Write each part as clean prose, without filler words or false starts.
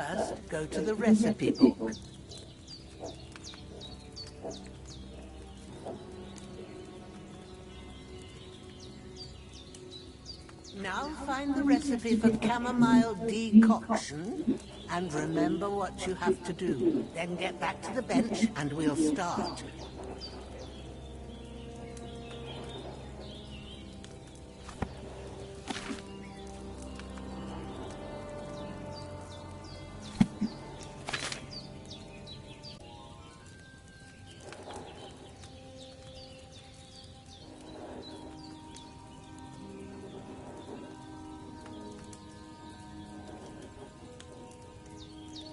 First, go to the recipe book. Now find the recipe for chamomile decoction and remember what you have to do. Then get back to the bench and we'll start.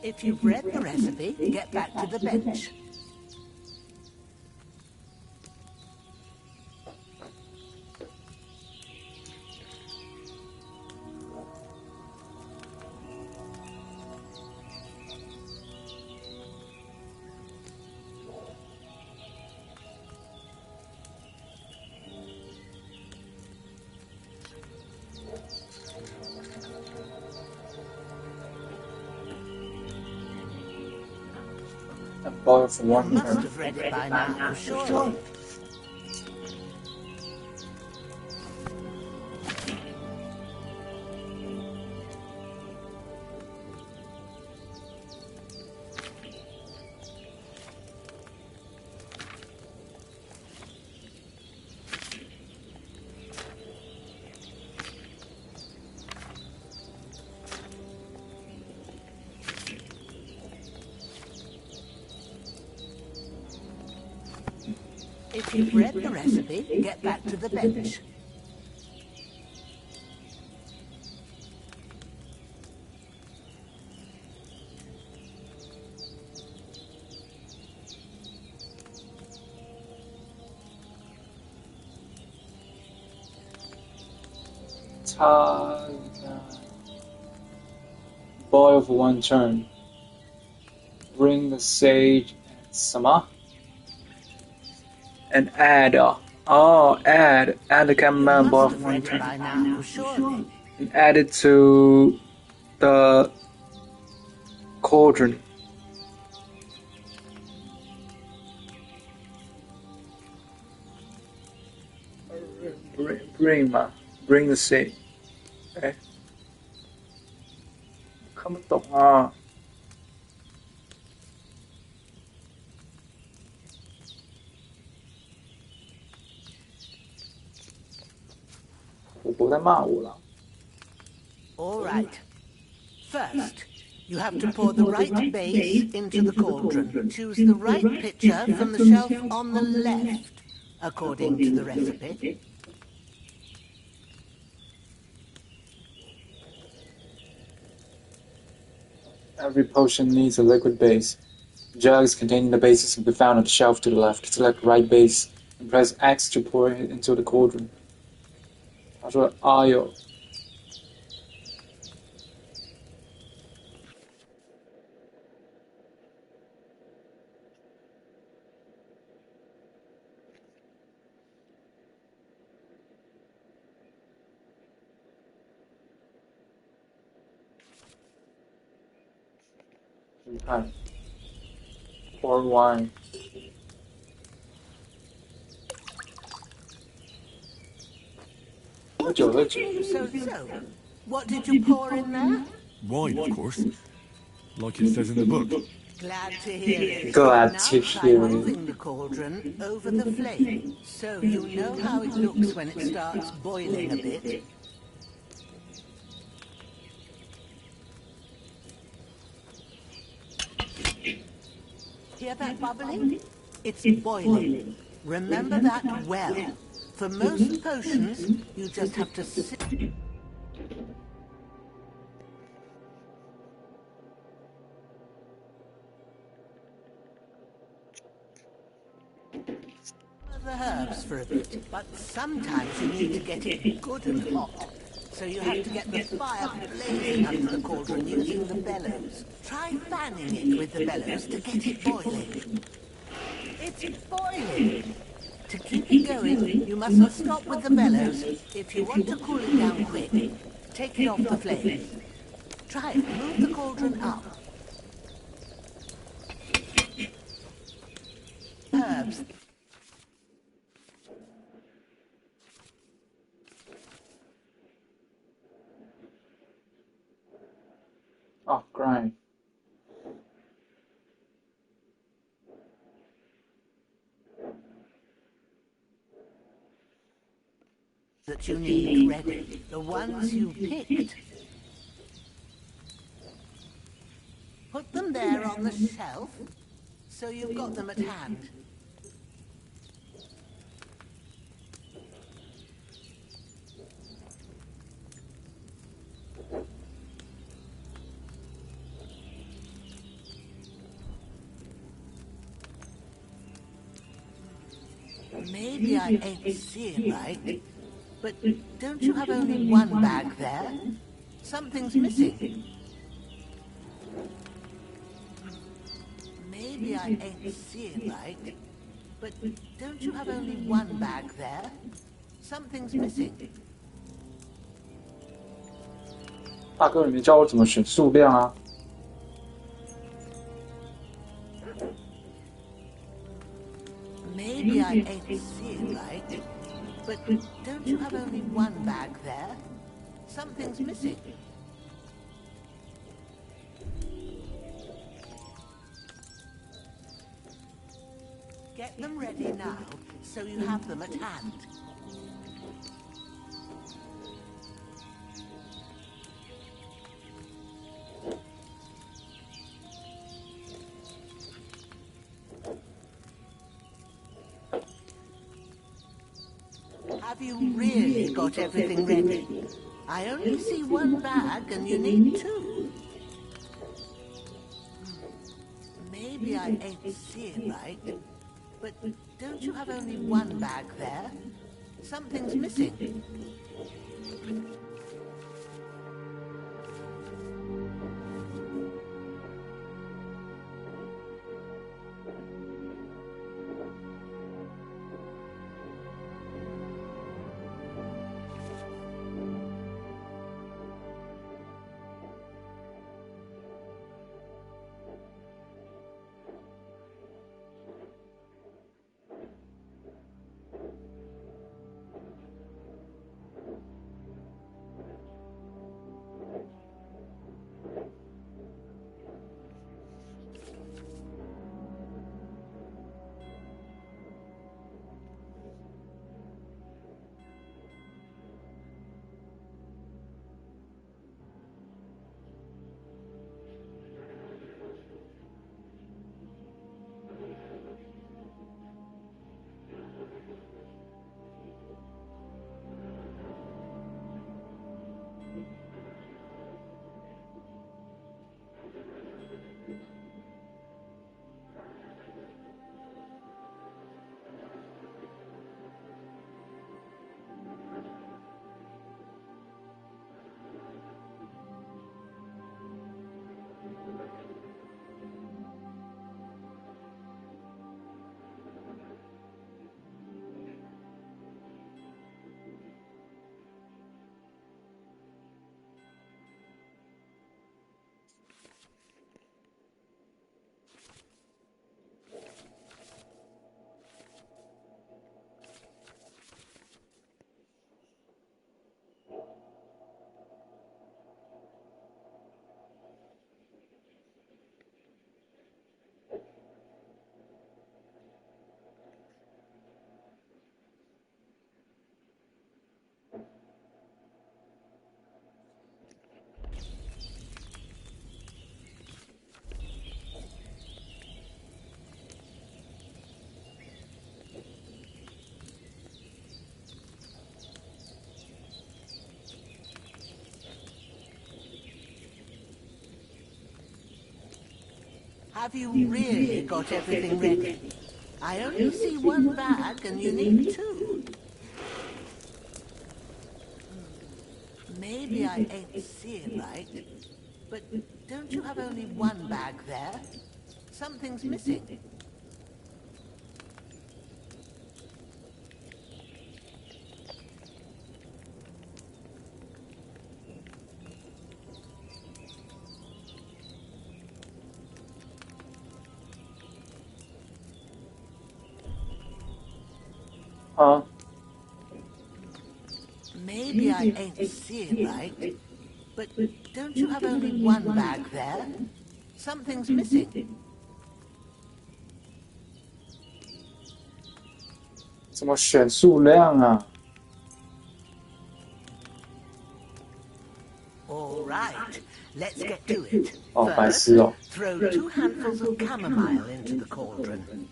If you've read the recipe, get back to the bench. Boil for one You must turn. have read it by now, surely. If you've read the recipe, get back to the bench. Boil for one turn. Bring the sage and sama. And add the chamomile boil for one turn. By now, surely. And add it to the cauldron. Bring the sage. Okay. 看不懂啊。我在骂我了。 All right. First, you have to pour the right base into the cauldron. Choose the right pitcher from the shelf on the left, according to the recipe. Every potion needs a liquid base. Jugs containing the bases can be found on the shelf to the left. Select the right base and press X to pour it into the cauldron. 他说：“哎呦。” Pour wine. So, what did you pour in there? Wine, of course. Like it says in the book. Glad to hear it. Glad Now to try hear it. moving the cauldron over the flame, so you know how it looks when it starts boiling a bit. Hear that bubbling? It's boiling. Remember that well. For most potions, you just have to sit. The herbs for a bit, but sometimes you need to get it good and hot. So you have to get the fire blazing under the cauldron using the bellows. Try fanning it with the bellows to get it boiling. It's boiling! To keep it going, you mustn't stop with the bellows. If you want to cool it down quick, take it off the flame. Try it. Move the cauldron up. that you need ready. The ones you picked. Put them there on the shelf, so you've got them at hand. Maybe I ain't seeing right, but don't you have only one bag there? Something's missing. Maybe I ain't seeing right, but don't you have only one bag there? Something's missing. 大哥，你没教我怎么选数量啊？ Maybe I ain't seeing right, but don't you have only one bag there? Something's missing. Get them ready now, so you have them at hand. Have you really got everything ready? I only see one bag and you need two. Maybe I ain't seeing right, but don't you have only one bag there? Something's missing. Have you really got everything ready? I only see one bag and you need two. Maybe I ain't seeing right, but don't you have only one bag there? Something's missing. 啊， Maybe I ain't seeing right, but don't you have only one bag there? Something's missing. 怎么选数量啊？ Let's get to it. 哦，白 First, 痴哦。 throw 2 handfuls of chamomile into the cauldron.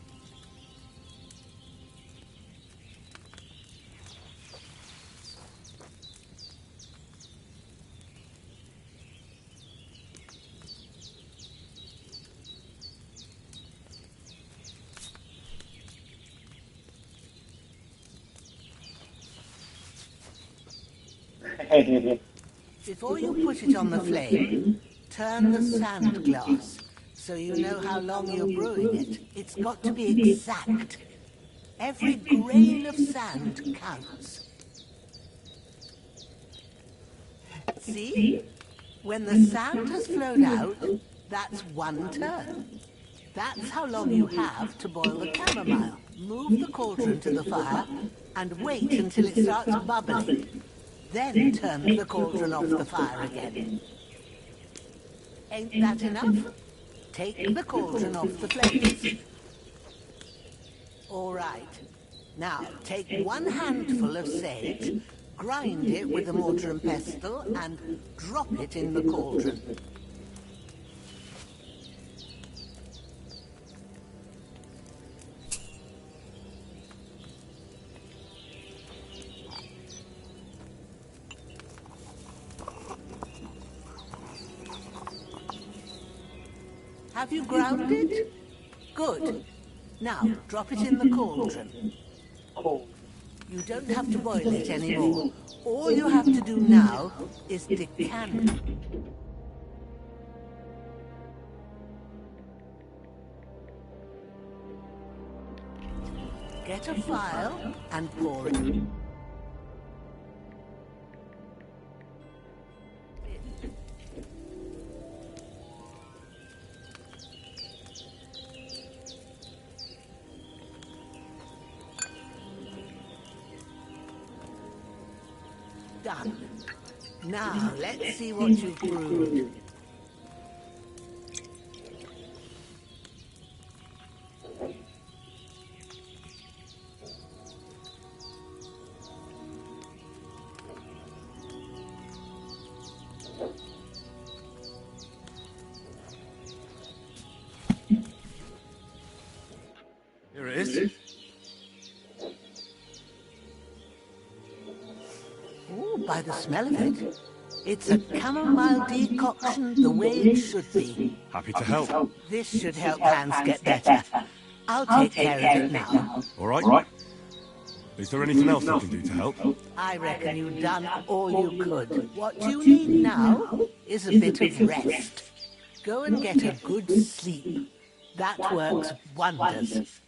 Before you put it on the flame, turn the sand glass so you know how long you're brewing it. It's got to be exact. Every grain of sand counts. See? When the sand has flowed out, that's 1 turn. That's how long you have to boil the chamomile. Move the cauldron to the fire and wait until it starts bubbling. Then turn the cauldron off the fire again. Ain't that enough? Take the cauldron off the flames. All right. Now, take 1 handful of sage, grind it with a mortar and pestle, and drop it in the cauldron. Have you ground it? Good. Now, drop it in the cauldron. You don't have to boil it anymore. All you have to do now is decant it. Get a phial and pour it. Done. Now, let's see what you've brewed. Here it is. Oh, by the smell of it, it's a chamomile decoction the way it should be. Happy to help. This should help Hans get better. I'll take care of it now. All right. Is there anything else I can do to help? I reckon you've done all you could. What you need now is a bit of rest. Go and get a good sleep. That works wonders.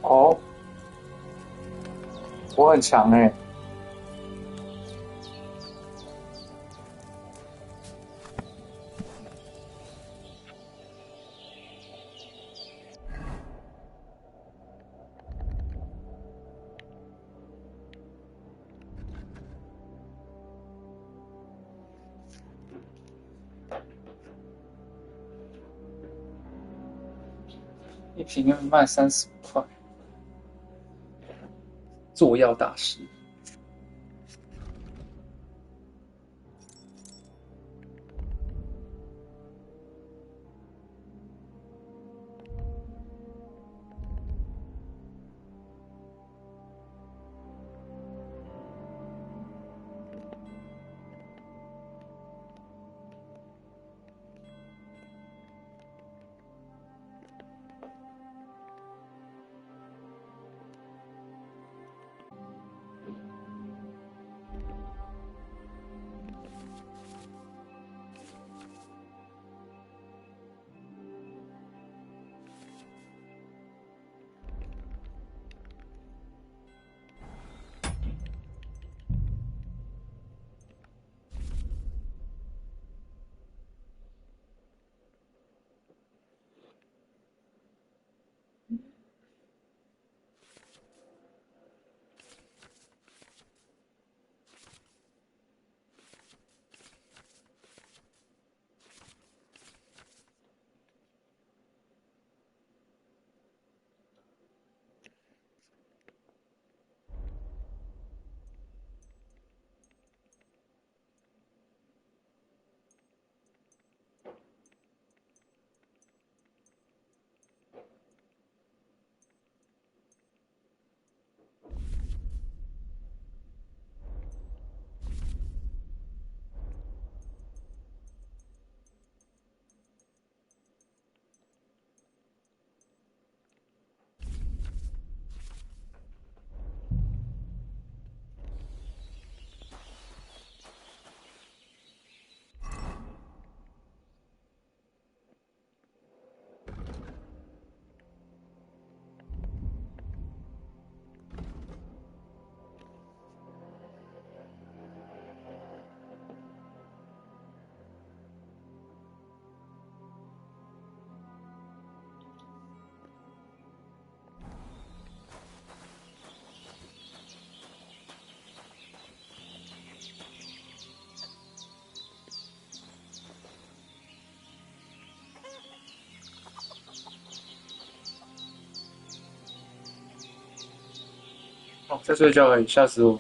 哦，我很强哎、一瓶要卖35块。做药大师。哦，在睡觉而已，吓死我！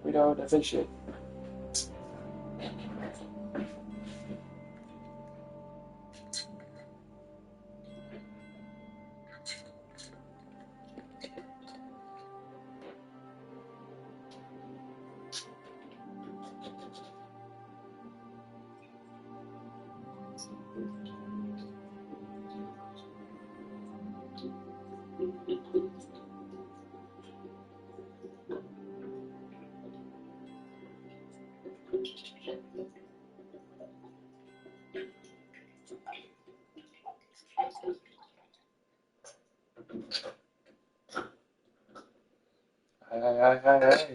We don't appreciate.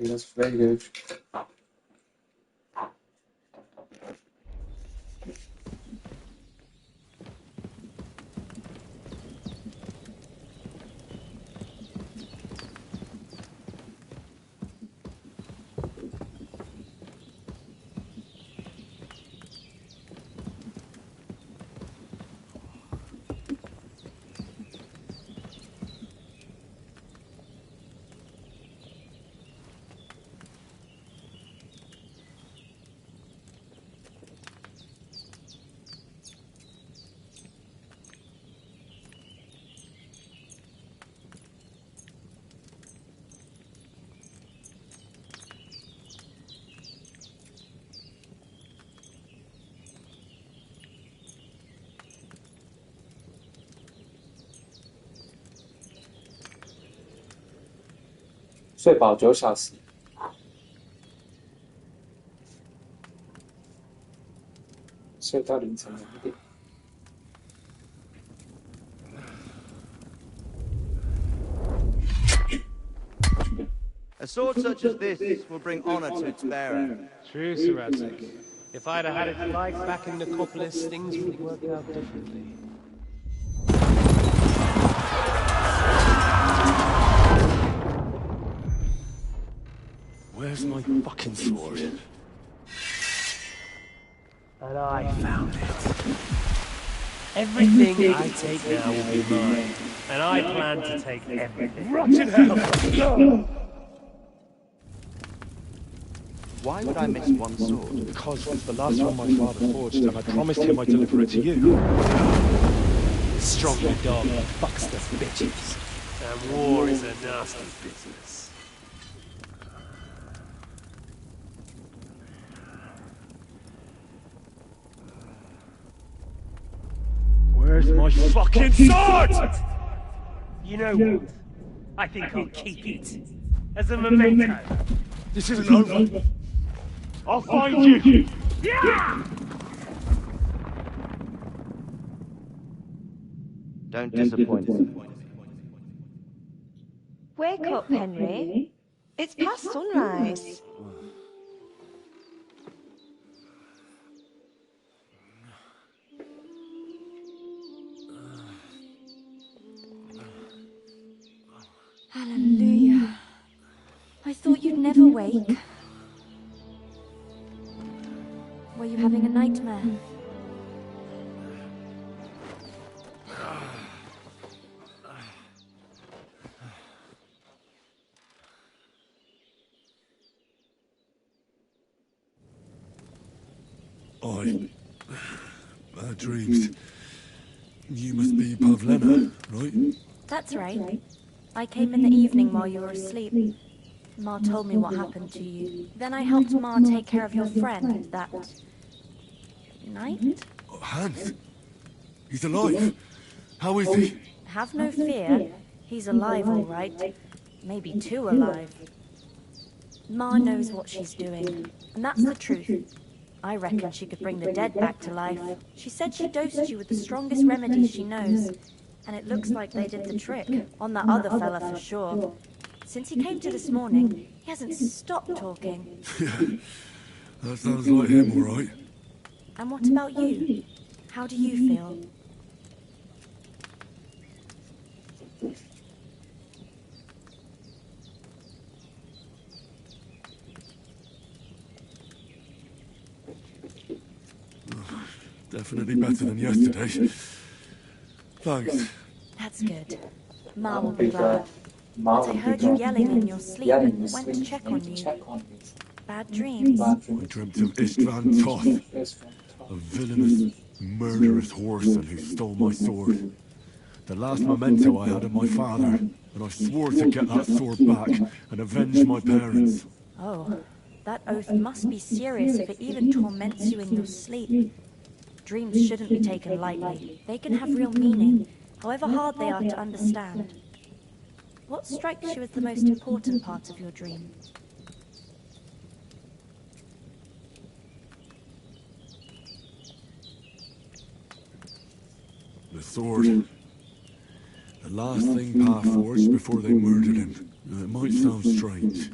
That's very good.睡饱9小时，睡到凌晨2点。A sword such as this will bring honor to its bearer. True, Sir Radzik. If I'd have had its like back in Necropolis, things would have worked out differently. Where's my fucking sword? And I found it. Everything I take now will be mine, and I plan to take everything. Rotten hell! Why would I miss one sword? Because it's the last one my father forged, and I promised him I'd deliver it to you. Stronger dog fucks the bitches, and war is a nasty business. Where's my fucking sword? You know what? I think I'll keep it as a memento. This isn't over. I'll find you! Yeah! Don't disappoint us. Wake up, Henry. It's past sunrise. Hallelujah. I thought you'd never wake. Were you having a nightmare? Bad dreams. You must be Pavlena, right? That's right. I came in the evening while you were asleep. Ma told me what happened to you. Then I helped Ma take care of your friend that night. Oh, Hans. He's alive. How is he? Have no fear. He's alive, all right. Maybe too alive. Ma knows what she's doing, and that's the truth. I reckon she could bring the dead back to life. She said she dosed you with the strongest remedy she knows, and it looks like they did the trick, on that other fella for sure. Since he came to this morning, he hasn't stopped talking. Yeah, that sounds like him, all right. And what about you? How do you feel? Definitely better than yesterday. Thanks. That's good. Ma will be glad. But I heard you yelling in your sleep and went to check on you. Bad dreams. I dreamt of Istvan Toth, a villainous, murderous horseman who stole my sword. The last memento I had of my father, and I swore to get that sword back and avenge my parents. Oh, that oath must be serious if it even torments you in your sleep. Dreams shouldn't be taken lightly. They can have real meaning, however hard they are to understand. What strikes you as the most important part of your dream? The sword. The last thing Pa forged before they murdered him. It might sound strange,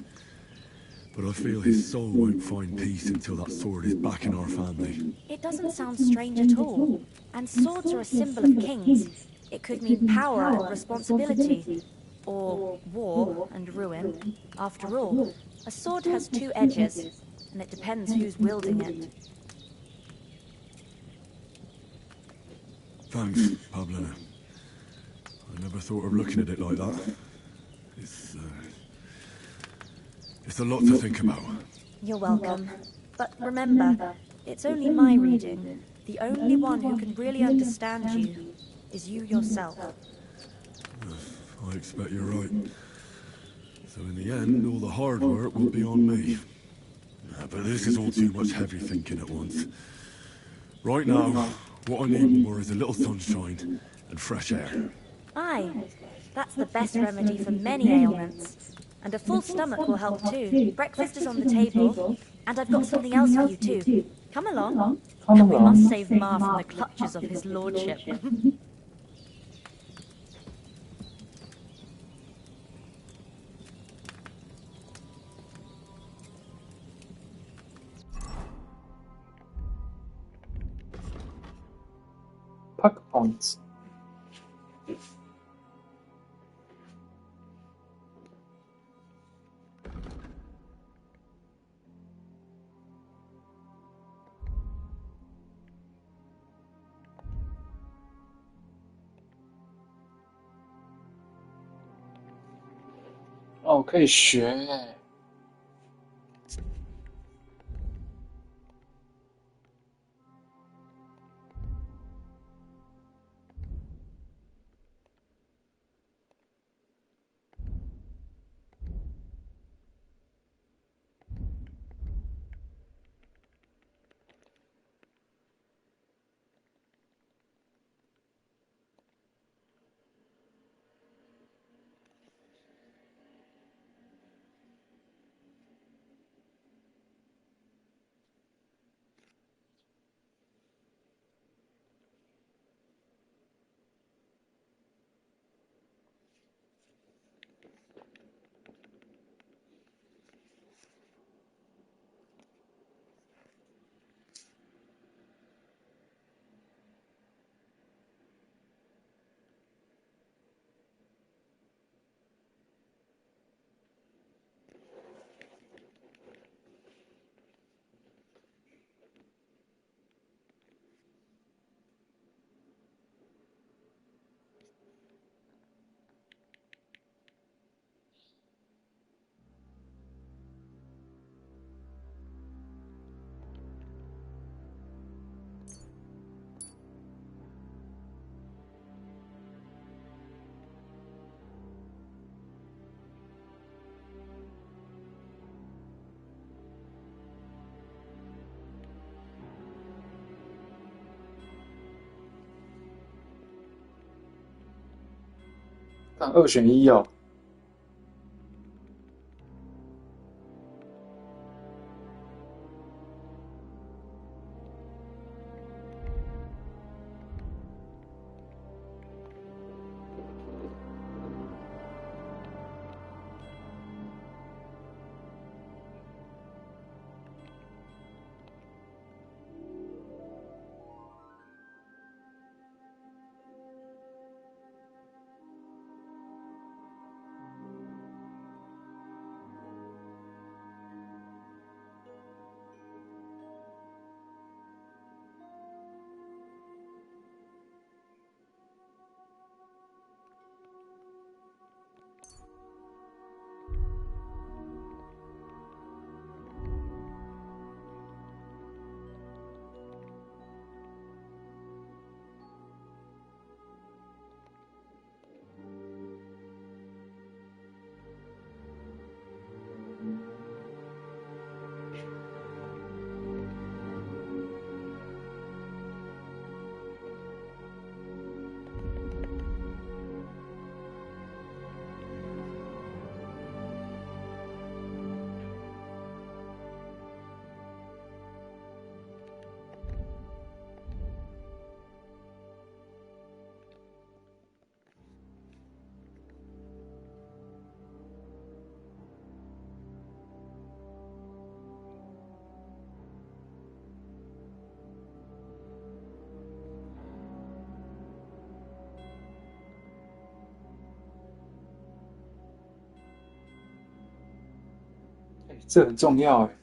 but I feel his soul won't find peace until that sword is back in our family. It doesn't sound strange at all. And swords are a symbol of kings. It could mean power and responsibility, or war and ruin. After all, a sword has two edges, and it depends who's wielding it. Thanks, Pavlena. I never thought of looking at it like that. It's a lot to think about. You're welcome. But remember, it's only my reading. The only one who can really understand you is you yourself. I expect you're right. So in the end, all the hard work will be on me. But this is all too much heavy thinking at once. Right now, what I need more is a little sunshine and fresh air. Aye, that's the best remedy for many ailments. And a full stomach will help too. Breakfast is on the table, and I've got something else for you too. Come along, and we must save Ma from the clutches of his lordship. Puck points.哦，可以学耶。看2选1哦。这很重要哎。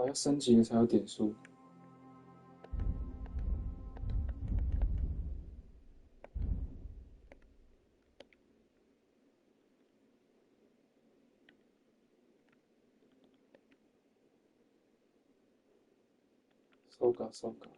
要升级了才有点数。そうかそうか。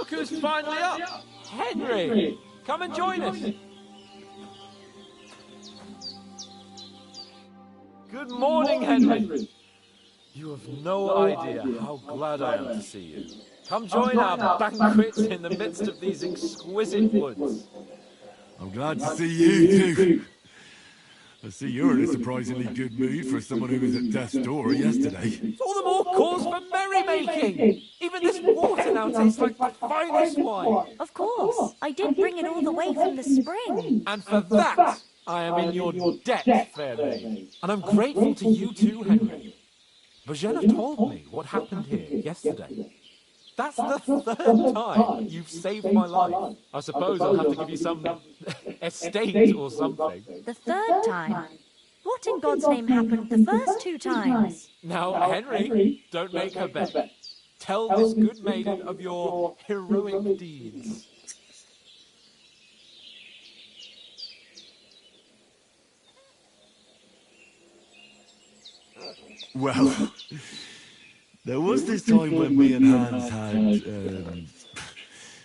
Look who's finally up! Henry! Come and join us! Good morning, Henry! You have no idea how glad I am to see you. Come join our banquet in the midst of these exquisite woods. I'm glad to see you too. I see you're in a surprisingly good mood for someone who was at death's door yesterday. It's all the more cause for merrymaking! Even this water now tastes like the finest wine! Of course, I did bring it all the way from the spring. And for that, I am in your debt, fair lady. And I'm grateful to you too, Henry. Bozhenov told me what happened here yesterday. That's the third time you've saved my life. I suppose I'll have to give you some estate or something. The third time? What in God's name happened the first 2 times? Now, Henry, don't make her bet. Tell this good maiden of your heroic deeds. Well, there was this time when me and Hans had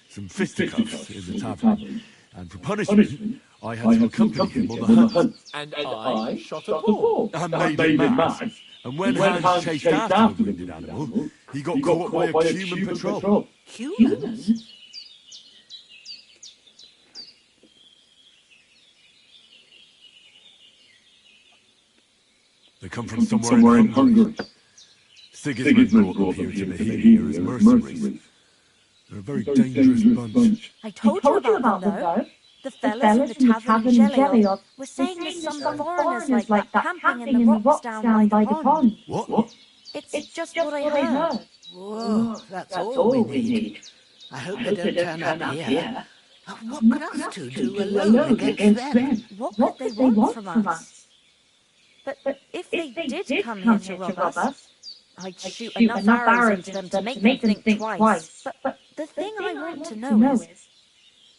some fisticuffs in the tavern, and for punishment, I had to accompany him on the hunt. And I shot a bull. And made him mad. And when Hans chased after the wounded animal, he got caught by a human patrol. Humans? They come from somewhere in Hungary. Sigismund brought them here to Bohemia as mercenaries. They're a very dangerous bunch. I told you about them, though. The fellas in the tavern in Geliot were saying there's some foreigners like that camping in the rocks down by the pond. What? It's just what I heard. Whoa, that's all we need. I hope they don't turn up here. What could us two do alone against them? What could they want from us? But if they did come here to rob us, I'd shoot enough arrows into them to make them think twice. But the thing I want to know is,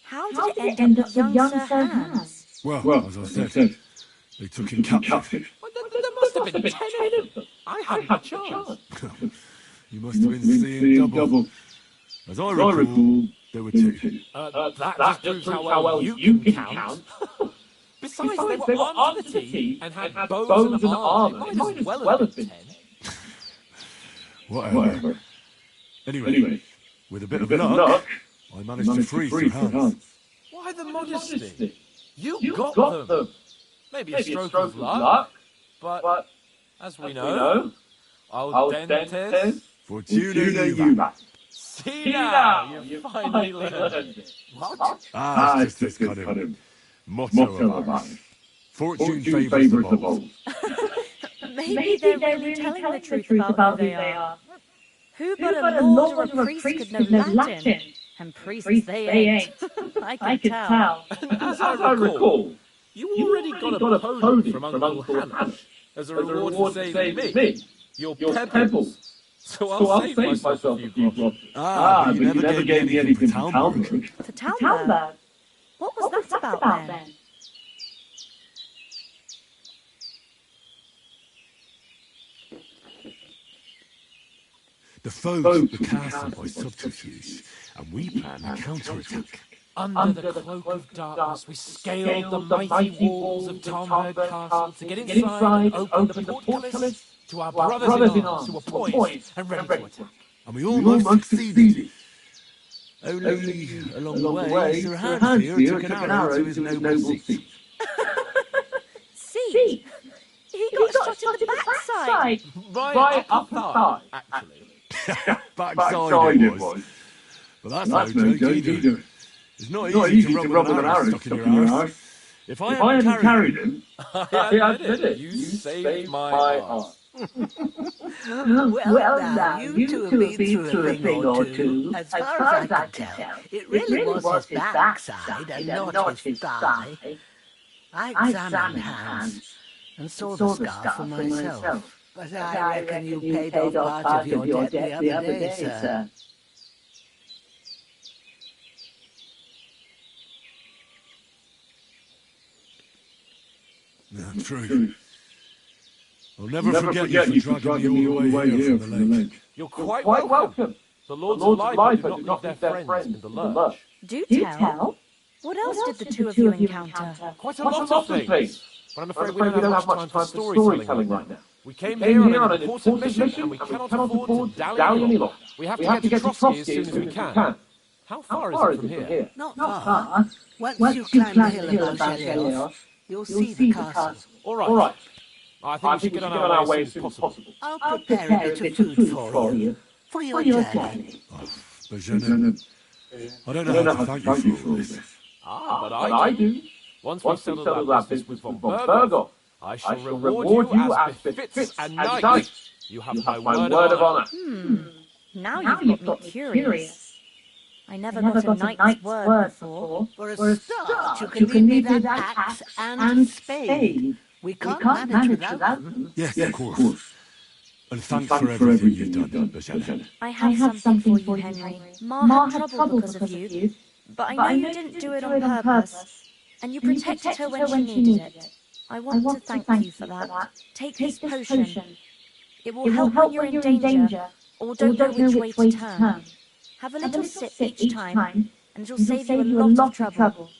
how did it end up with young Sir Hans? Well, as I said, they took him captive. Well, there must have been 10 of them. I hadn't a chance. You must have been seeing double. As I recall, there were 2. That just proves how well you can count. Besides, they were armed to the teeth and had bows and armor. It might as well have been 10. Whatever. Anyway, with a bit of luck, I managed to free Sir Hans. Why the modesty? You got them. Maybe a stroke of luck, but as we know, al dentes Fortuna juvat. See now, you finally learned it. What? It's just this kind of motto of ours. Fortune favours the bold. Maybe they're really telling the truth about who they are. Who but a lord or a priest could know Latin? And priests they ain't. I can tell. And as I recall, you already got a pony from Uncle Hannah as a reward for saving me. Your pebbles. So I'll save myself a few groschen. But you never gave me anything for Talmberg. For Talmberg? What was that about then? The foes took the castle by subterfuge, and we planned a counterattack. Under the cloak of darkness, we scaled the mighty walls of Talmberg Castle to get inside and open the portcullis to our brothers in arms who were poised and ready to attack. And we almost succeeded. Only along the way, Sir Hans here took an arrow to his noble seat. Seat? He got shot in the backside. Right up the thigh, actually. Backside it was. But that's no joke either. It's not easy to rub with an arrow stuck in your arse. If I hadn't carried him, I admit it. You saved my arse. Well, now, you two have been through a thing or two. As far as I can tell, it really was his backside and not his thigh. I examined Hans and saw the scar for myself. But I reckon you paid off part of your debt the other day, sir. No, true. I'll never forget you for dragging me all the way here from the lake. You're quite welcome. The Lords of Lifer do not leave their friends in the lurch. Do tell. What else did the two of you encounter? Quite a lot of things. But I'm afraid we don't have much time for storytelling right now. We came here on an important mission, and we cannot afford to dally any longer. We have to get to Trotsky as soon as we can. How far is it from here? Not far. Once you climb the hill above Shelios, you'll see the castle. All right. I think we should get on our way as soon as possible. I'll prepare a bit of food for you. For your journey. Bajana, I don't know how to thank you for all this. But I do. Once we settle our business with von Berghoff, I shall reward you as befits a knight. You have my word of honor. Now you've got me curious. I never got a knight's word before. For a start, you can leave me that axe and spade. We can't manage without them. Yes, of course. And thanks for everything you've done, Bajana. I have something for you, Henry. Ma had trouble because of you, but I know you didn't do it on purpose, and you protected her when she needed it. I want to thank you for that. Take this potion. It will help when you're in danger, or don't know which way to turn. Have a little sip each time, and it'll save you a lot of trouble.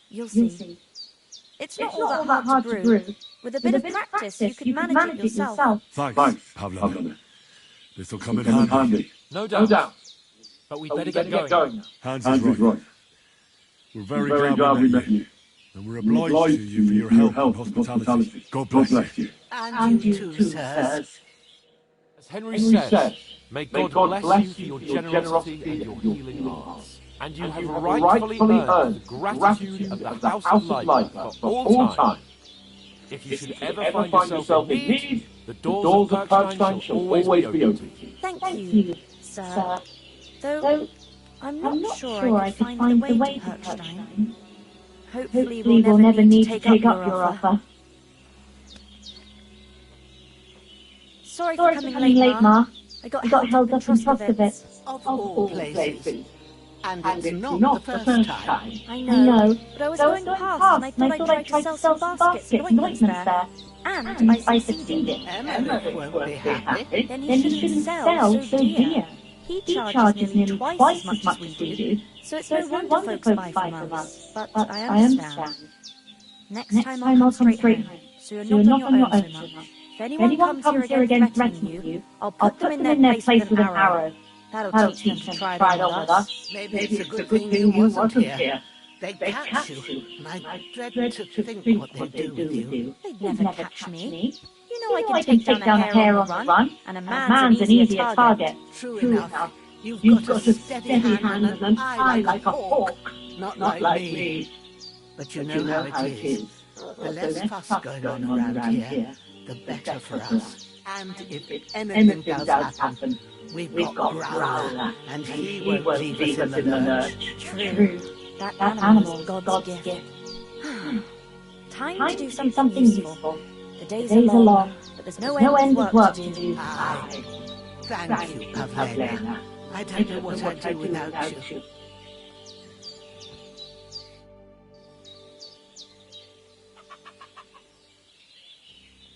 You'll see. It's not all that hard to brew. With a bit of practice, you can manage it yourself. Thanks, Pavlov. This'll come in handy. No doubt. But we'd better get going now. Hans is right. We're very glad we met you. And we're obliged to you for your help and hospitality. God bless you. And you too, sirs. As Henry says, may God bless you for your generosity and your healing arts. And you have rightfully earned the gratitude of the House of Life for all time. If you should ever find yourself in need, the doors of Perkstein shall always be open to you. Thank you, sir. Though I'm not sure I can find the way to Perkstein. Hopefully we'll never need to take up your offer. Sorry for coming late, Ma. I got held up in Troskowitz. Of all places. And it's not the first time. I know, but I was going past and I thought I'd try to sell some baskets and ointments there. And I succeeded. Emma won't be happy. Then he shouldn't sell so dear. He charges nearly twice as much as we do, so it's no wonder folks buy from us. But I understand. Next time I'll come straight home, so you're not on your own so much. If anyone comes here again threatening you, I'll put them in their place with an arrow. That'll teach them to try it on with us. Maybe it's a good thing you wasn't here. They catch you, and I dread to think what they'd do with you. They'd never catch me. You know I can take down a hare on the run, and a man's an easier target. True enough. You've got a steady hand and an eye like a hawk. Not like me. But you know how it is. The less fuss going on around here, the better for us. And if anything does happen, we've got Growler, and he won't leave us in the lurch. True. That animal's God's gift. Time to do something useful. The days are long, but there's no end of work to do. Aye. Thank you, Pavlena. I don't know what I'd do without you.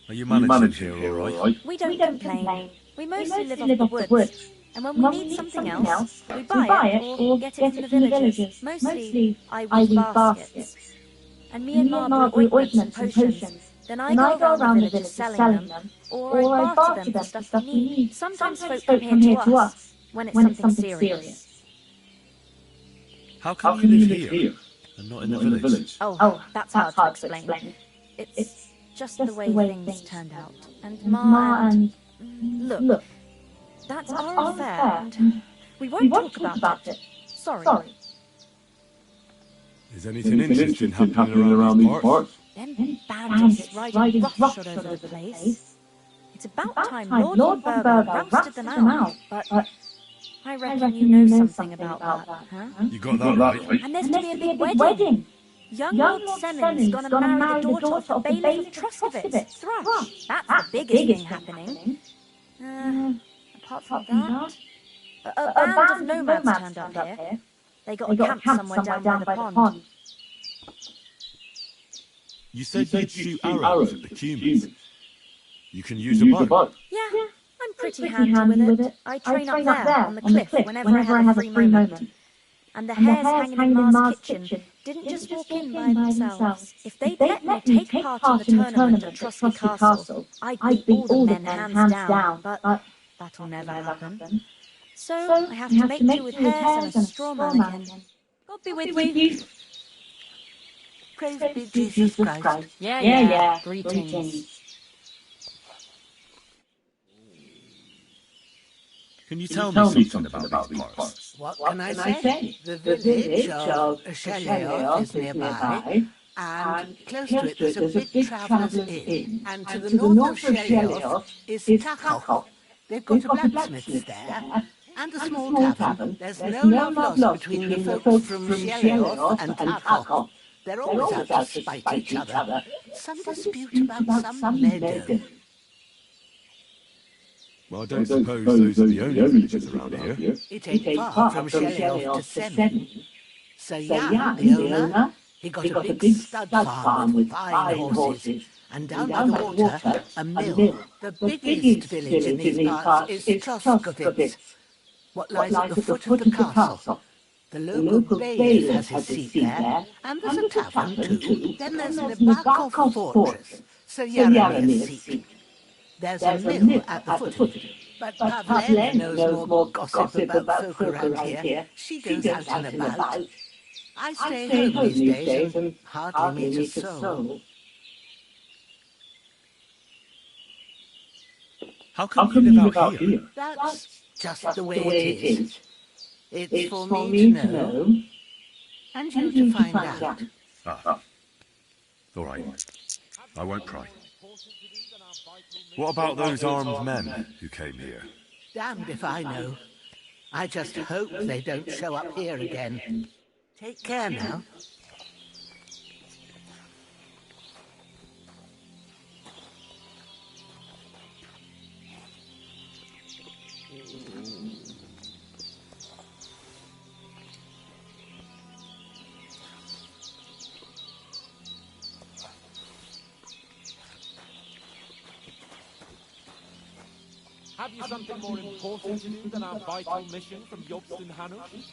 Are you managing here all right? We don't complain. We mostly live off the woods. And when we need something else, we buy it or get it from the villagers. Mostly, I weave baskets. And me and Ma brew ointments and potions. Then I go around the village selling them, or I barter them for stuff we need. Sometimes folk come here to us when it's something serious. How come you live here and not in the village? Oh, that's hard to explain. It's just the way things turned out. And Ma and... Look, that's our affair, and we won't talk about it. Sorry. Is anything interesting happening around these parts? Them bandits riding roughshod over the place. It's about time Lord von Berger rousted them out, but I reckon you know something about that, huh? You got that right. And there's to be a big wedding. Young Lord Semon's gonna marry the daughter of the Bailiff of Troskowitz, Thrush. That's the biggest thing happening. Apart from that, a band of nomads turned up here. They got a camp somewhere down by the pond. You said you'd shoot arrows at the humans. You can use a bow. Yeah, I'm pretty handy with it. I train up there, on the cliff, whenever I have a free moment. And the hares hanging in Ma's kitchen didn't just walk in by themselves. If they'd let me take part in the tournament at Trusky Castle, I'd beat all the men hands down, but that'll never happen. So I have to make do with hares and a straw mannequin. God be with you. Praise be Jesus Christ. Yeah, greetings. Can you tell me something about these parts? What can I say? The village of Shaleoth is nearby, and close to it there's a big traveller's inn. And to the north of Shaleoth is Tachoch. They've got a blacksmith's there, and a small tavern. There's no love lost between the folks from Shaleoth and Tachoch. They're always out to spite each other. Some dispute about some meadow. Well, I don't suppose those are the only villages around here. It ain't far from Shaleoth to Semin. Sir Jan, the owner, he got a big stud farm with fine horses, and down by the water, a mill. The biggest village in these parts is Troskovitz, what lies at the foot of the castle. The local bailiff has his seat there, and there's a tavern too. Then there's Nebakov Fortress, Sir Yaramir's seat. There's a mill at the foot of it. But Pavlena knows more gossip about folk around here. She goes out and about. I stay home these days and hardly meet a soul. How come you live out here? That's just the way it is. It's for me to know, and you to find out. Ah, all right. I won't pry. What about those armed men who came here? Damned if I know. I just hope they don't show up here again. Take care now. Have you something more important to do than our vital mission from Jobst and Hanush?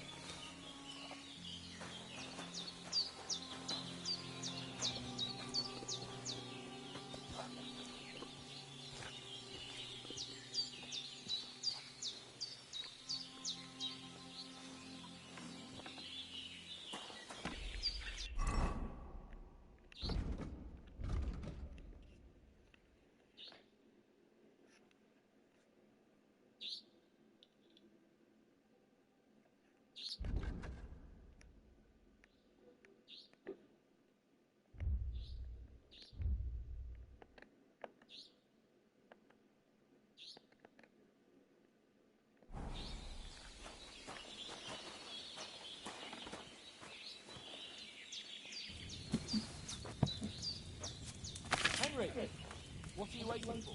Henry, what are you waiting for?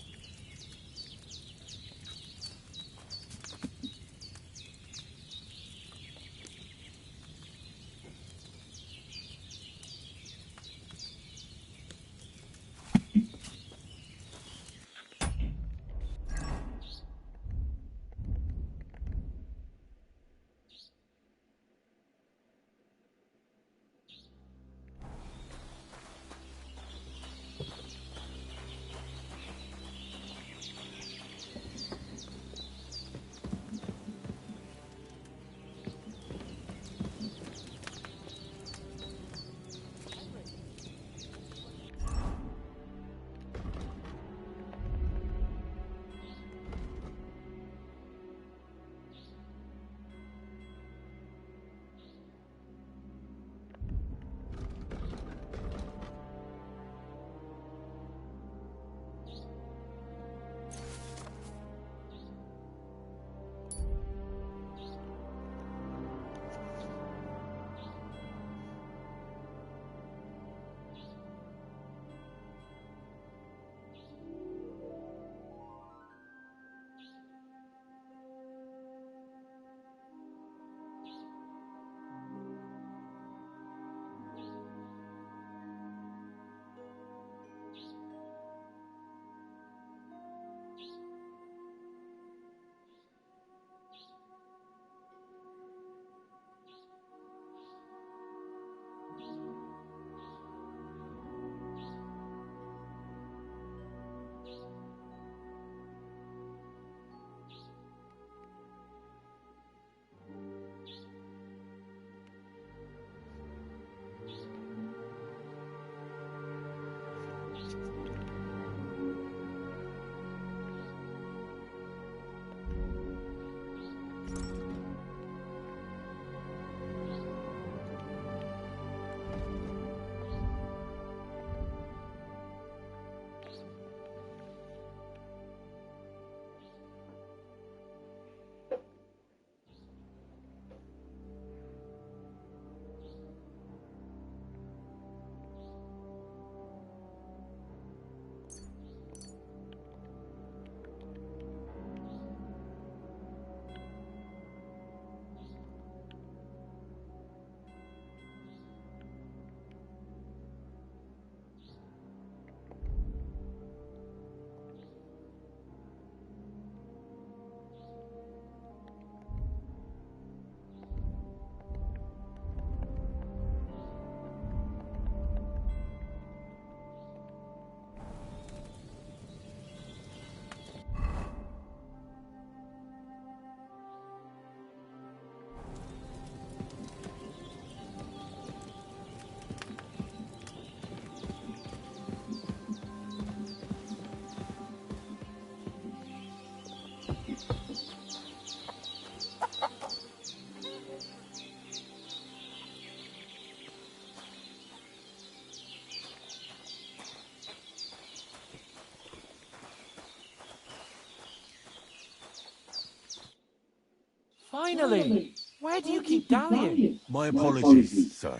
Finally! Where do you keep dallying? My apologies, sir.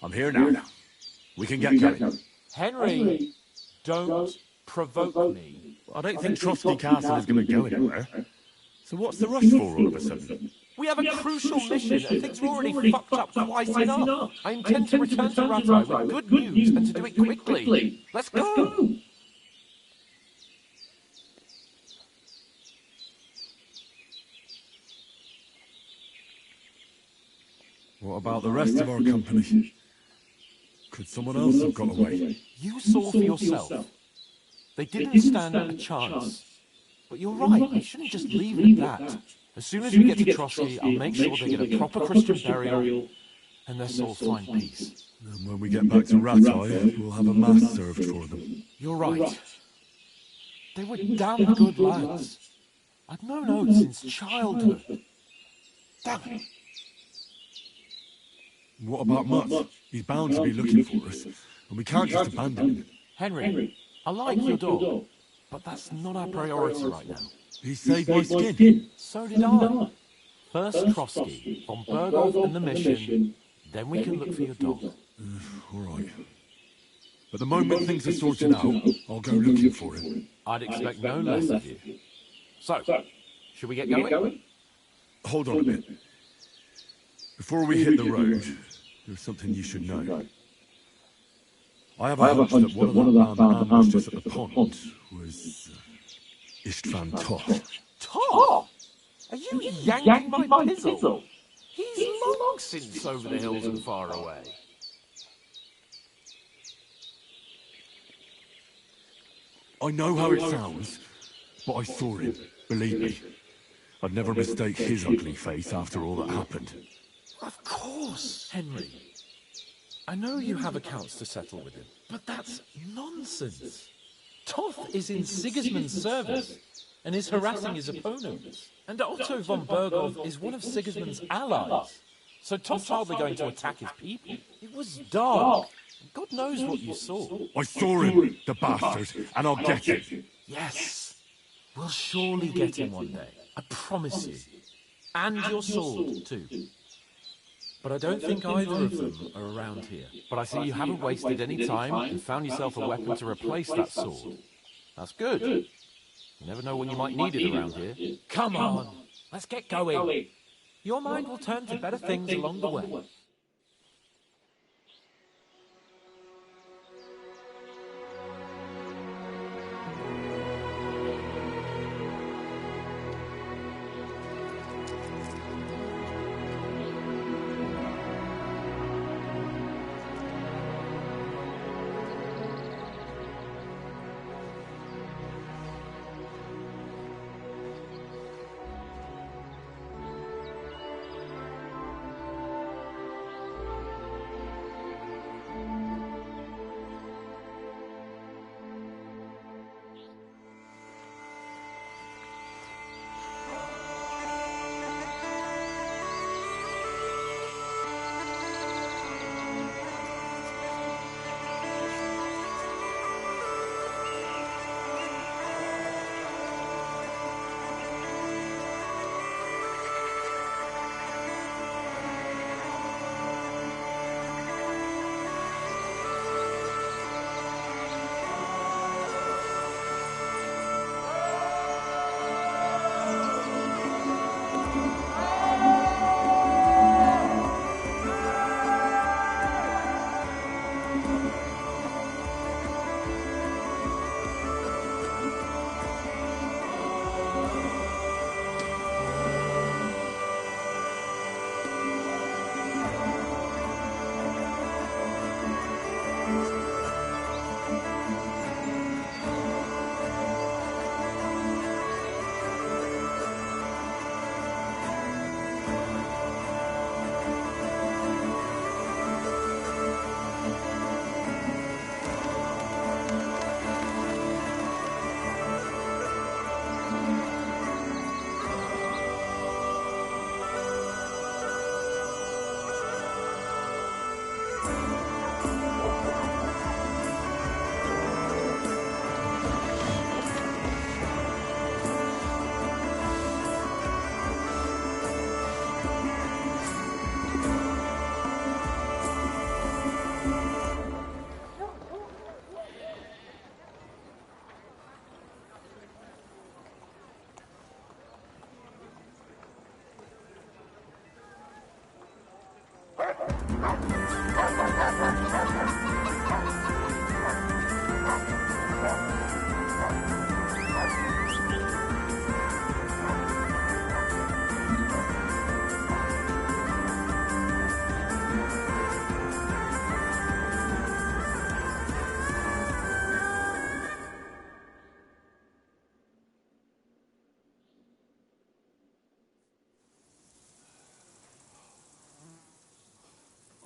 I'm here now. We can get going. Henry, don't provoke me. I don't think Trotsky Castle is going to go anywhere. So what's the rush for all of a sudden? We have a crucial mission, and things are already fucked up twice enough. I intend to return to Rattay with good news, and to do it quickly. Let's go! What about the rest of our company? Could someone else have got away? You saw for yourself. They didn't stand a chance. But you're right, I shouldn't just leave it at that. As soon as we get to Trotsky, I'll make sure they get a proper Christian burial, and their souls find peace. And when we get back to Rattay, we'll have a mass served for them. You're right. They were damn good lads. I've known Oates since childhood. Damn it. What about Mutt? He's bound to be looking for us, and we can't just abandon him. Henry, I like your dog, but that's not our priority right now. He saved my skin. So did I. First Trotsky, von Berghoff and the mission, then we can look for your dog. All right. But the moment things are sorted out, I'll go looking for him. I'd expect no less of you. So, should we get going? Hold on a bit. Before we hit the road, there's something you should know. I have a hunch that one of the armed ambushes at the pond was Istvan Toth. Toth? Are you yanking my pizzle? He's long since over the hills and far away. I know how it sounds, but I saw him, believe me. I'd never mistake his ugly face after all that happened. Of course, Henry. I know you have accounts to settle with him, but that's nonsense. Toth is in Sigismund's service and is harassing his opponents. And Otto von Berghoff is one of Sigismund's allies. So Toth's hardly going to attack his people. It was dark. God knows what you saw. I saw him, the bastard, and I'll get him. Yes. We'll surely get him one day. I promise you. And your sword, too. But I don't think either of them are around here. But I see you haven't wasted any time and found yourself a weapon to replace that sword. That's good. You never know when you might need it around here. Come on, let's get going. Your mind will turn to better things along the way.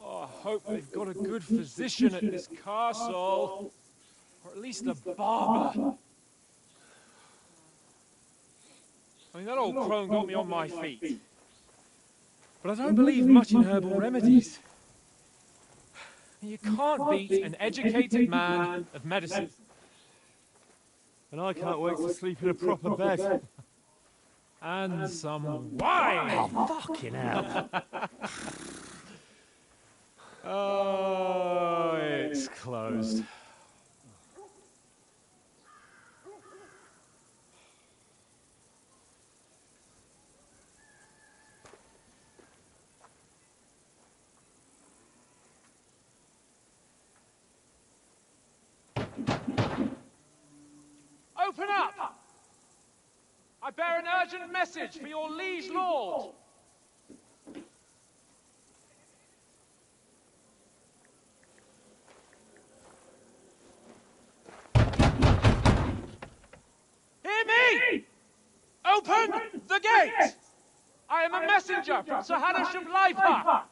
I hope they've got a good physician at this castle. Or at least a barber. I mean, that old crone got me on my feet. But I don't believe much in herbal remedies. You can't beat an educated man of medicine. And I can't wait to sleep in a proper bed. And some wine! Oh, fucking hell. Oh, it's closed. Open up! I bear an urgent message for your liege lord. Hear me! Open the gate! I am a messenger from Sir Hanish of Leipa.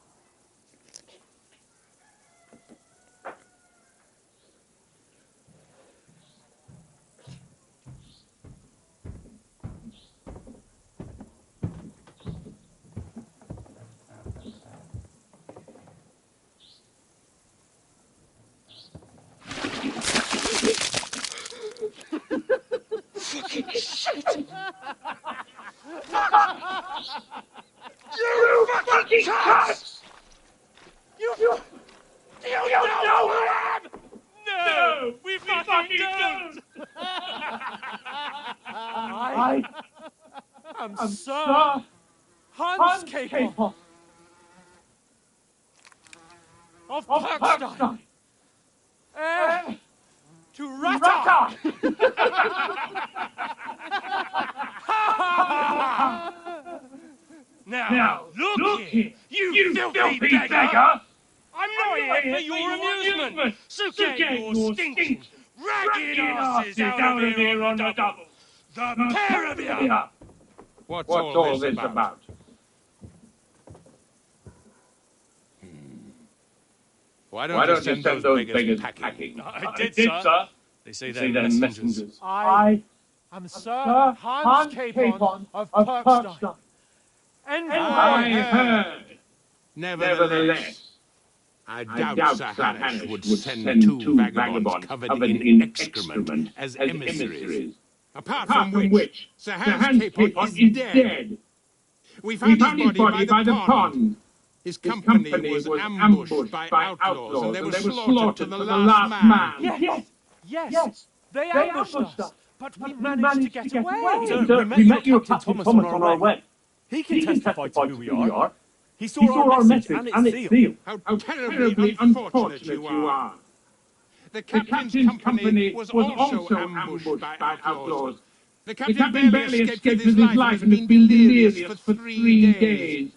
Fucking shit. You fucking cunt! You know who I am? No, we fucking don't. I am Sir Hans Capon of Perkstein, heir to Rata. Now, look here, you filthy beggar! I'm not here for your amusement, so get your stinking, ragged asses out of here on the double. The pair of you! What's all this about? Why don't you send those beggars packing? I did, sir. They say they're messengers. I am Sir Hans Capon of Perkstein. And I heard. Nevertheless, I doubt Sir Hanish would send two vagabonds covered in excrement as emissaries. Apart from which, Sir Hans Capon is dead. We found his body by the pond. His company was ambushed by outlaws, and they were slaughtered to the last man. Yes, they ambushed us, but we managed to get away. Sir, we met your Captain Thomas on our way. He can testify to who we are. He saw our message and its seal. How terribly unfortunate you are. The captain's company was also ambushed by outlaws. The captain barely escaped with his life and has been delirious for 3 days.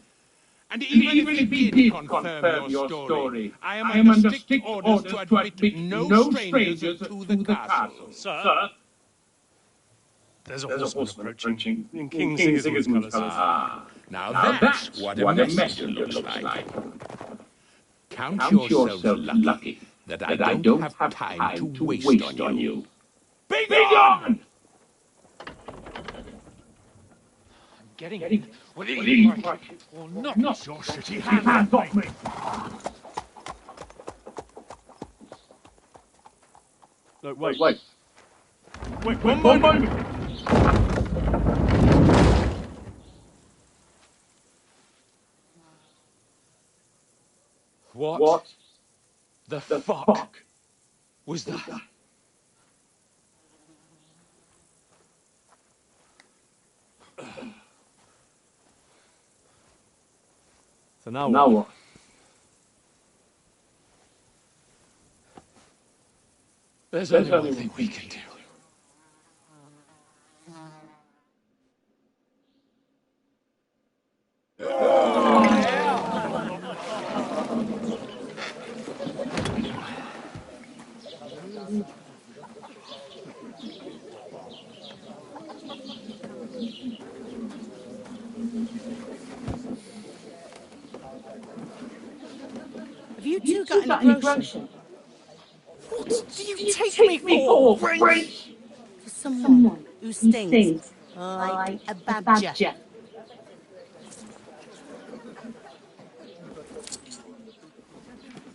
And even if he did confirm your story, I am under strict orders to admit no strangers to the castle. Sir? There's a horseman approaching in King Sigismund's colours. Now that's what a messenger looks like. Count yourselves lucky that I don't have time to waste on you. Be gone! I'm getting in. Whether you like it or not, your shitty hands off me. No, wait. Wait, one moment. What the fuck was that? So now what? There's only one thing we can do. Have you two got any brochure? What do you take me for, Prince? For someone who stings like a badger.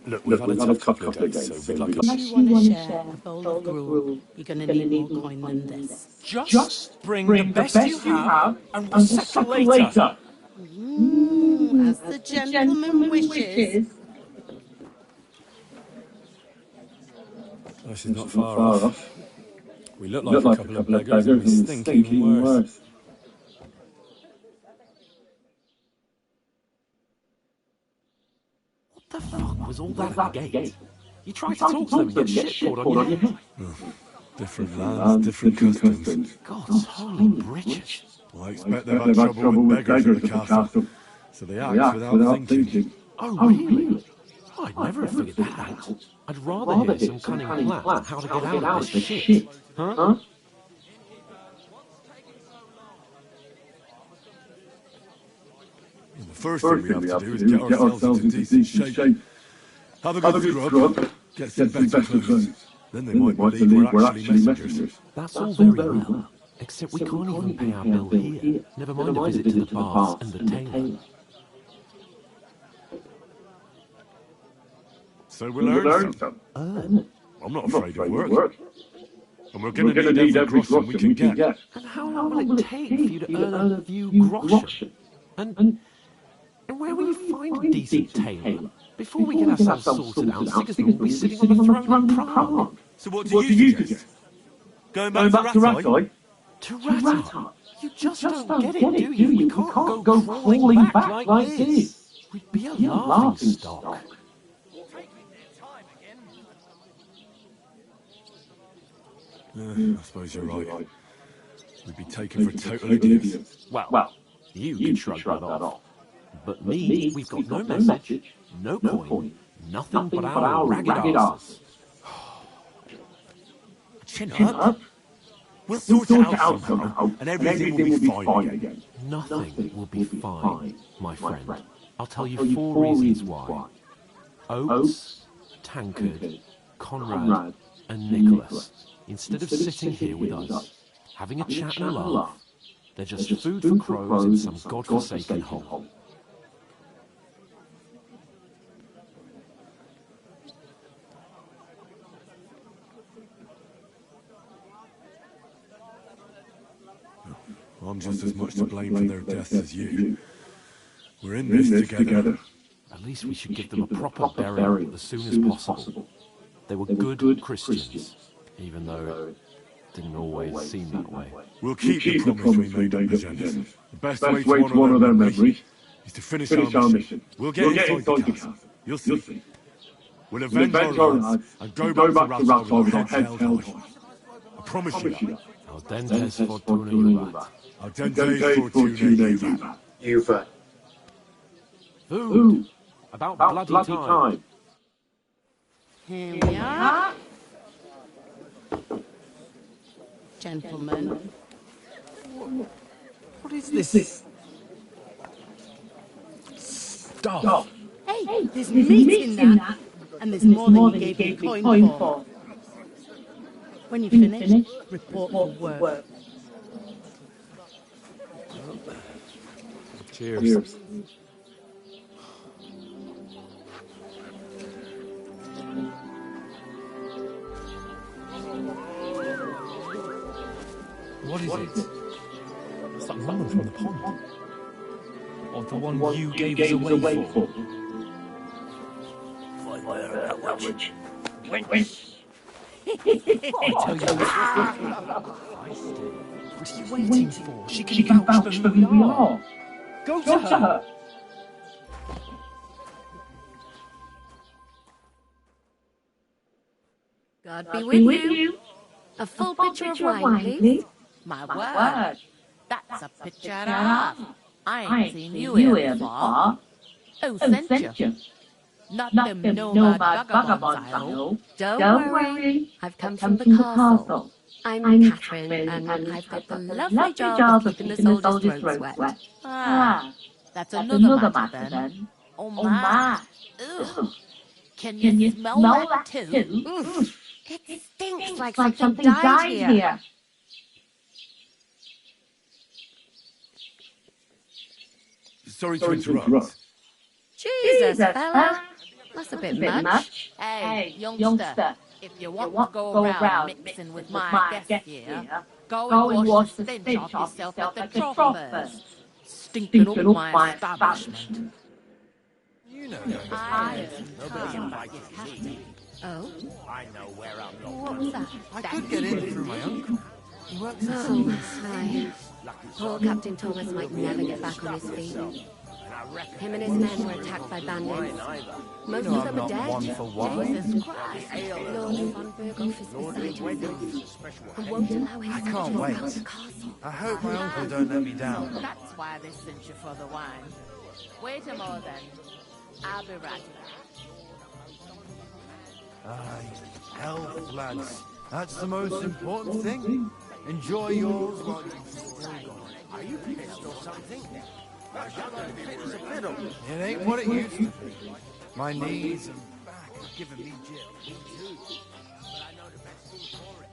Look, we've had a tough couple of days, so we'd like If you want to share a bowl of gruel, you're going to need more coin than this. Just bring the best you have, and we'll settle later. As the gentleman wishes. This is not far off. We look like a couple of beggars and we stink even worse. What the fuck was all that at the gate? You tried to talk to them and get shit poured on your head. Different lands, different customs. God's holy britches. I expect they've had trouble with beggars at the castle, so they act without thinking. Oh, really? I'd never have figured that out. I'd rather hear some cunning plan on how to get out of this shit. Huh? The first thing we have to do is get ourselves into decent shape. Have a good scrub, get some better clothes. Then they might believe we're actually messengers. That's all very well, except we can't even pay our bill here. Never mind a visit to the baths and the tailor. So we'll earn some. I'm not afraid of work. And we're going to need every groschen we can get. And how long will it take for you to earn a few groschen? And where will you find a decent tailor? Before we get ourselves sorted out, Sigismund will be sitting on the throne in Prague. So what do you suggest? Going back to Ratai? To Ratai? You just don't get it, do you? We can't go crawling back like this. We'd be a laughing stock. I suppose you're right. We'd be taken for total idiots. Well, you can shrug that off. But me, we've got no message, no coin, nothing but our ragged asses. Chin up. We'll sort it out somehow, and everything will be fine again. Nothing will be fine, my friend. I'll tell you 4 reasons why. Oates, Tankard, Conrad, and Nicholas, instead of sitting here with us, having a chat and a laugh, they're just food for crows in some godforsaken hole. I'm just as much to blame for their deaths as you. We're in this together. At least we should give them a proper burial as soon as possible. They were good Christians, even though it didn't always seem that way. We'll keep the promise we made at Bajenis. The best way to honour their memory is to finish our mission. We'll get inside the castle. You'll see. We'll avenge our lads and go back to Rathod with our heads held high. I promise you that. Audentes fortuna juvat. Audentes fortuna juvat. Juvat. Food. About bloody time. Here we are. Gentlemen. What is this? Stuff. Hey, there's meat in that. And there's more than you gave me coin for. When you finish, report for work. Cheers. What is it? It's that woman from the pond. Or the one you gave us away for. I tell you what are you waiting for? She can vouch for who we are. Go to her. God be with you. A full pitcher of wine, please. My word. That's a picture and a half. I ain't seen you here before. Who sent you? Not them nomad vagabonds, I hope. Don't worry. I've come from the castle. I'm Catherine, and I've got the lovely job of keeping the soldiers' throats wet. Ah, that's another matter then. Oh my. Ugh. Can you smell that too? Oof. It stinks like something died here. Sorry to interrupt. Jesus, fella. That's a bit much. Hey, youngster, if you want to go around mixing with my guests here, go and wash the stench off yourself at the trough first. Stinking up my establishment. You know, I am like your captain. Oh? I know where I'm not. What was that? I could get in through my uncle. He works in Oh, aye. Poor Captain Thomas might never get back on his feet. Him and his men were attacked by bandits. Most of them are dead. Jesus Christ. Lord von Berghoff is beside himself and won't allow his I can't soldiers wait. around the castle. I hope my uncle don't let me down. That's why they sent you for the wine. Wait a moment then. I'll be right back. Aye, health, lads. That's the most important thing. Enjoy yours while you still got it. Are you pissed or something? It ain't what it used to be. My knees and back are giving me jill. Me too. But I know the best thing for it.